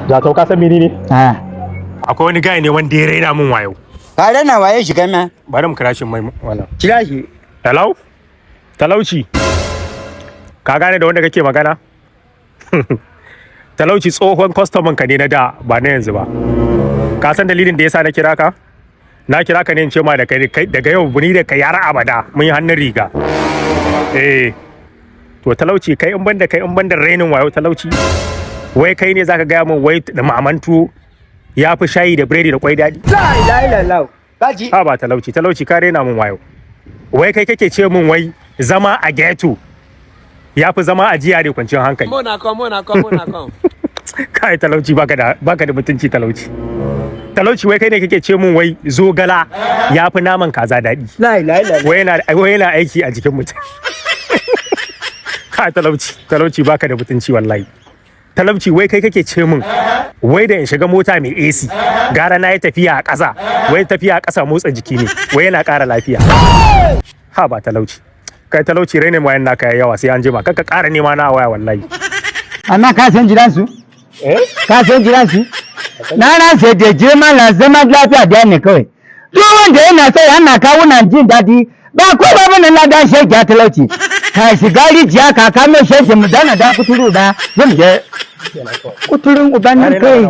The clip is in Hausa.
Jatau ka san menene? Akwai wani gaya ne wanda ya raina min wayo. Ka raina waye shi kai ma? Bari mu kira shi mai wannan. Kira shi. Talauci. Ka gane da wanda kake magana? Talauci tsohon customer ka ne na da ba na yanzu ba. Ka san dalilin da yasa na kira ka? Na kira ka ne in ce ma da kai daga yau ni da kai har abada mun yi hannun riga. To talauci kai in banda rainin wayo talauci. Wai kai ne zaka gaya min wai da mamantu ya fi shayi da biredi da kwai daɗi. La kaji. Ha ba talauci ka raina min wayo. Wai kai kake ce min wai zama a ghetto ya fi zama a jiya da kwanciyar hankali. Muna kan. Kai talauci baka da mutunci talauci. Talauci wai kai ne kake ce min wai zogala ya fi naman kaza daɗi. Wai yana aiki a jikin mutum. Kai talauci baka da mutunci wallahi. Talauci wai kai kake ce min wai da in shiga mota mai AC gara na yi tafiya a ƙasa wai tafiya a ƙasa motsa jiki ne wai yana ƙara lafiya. Ha ba talauci. Kai talauci rainin wayan naka yawa sai an jima kaka ƙara nema na waya wallahi. Amma ka san gidansu? Ka san gidansu? Na sai da girma na zama lafiya da ne kawai. Duk wanda yana sai ana kawo nan jin daɗi ba ko ba mun na dan shege talauci. Ka shiga rijiya ka kame shege mu dana da kuturu da zan je kuturun uban nan kai.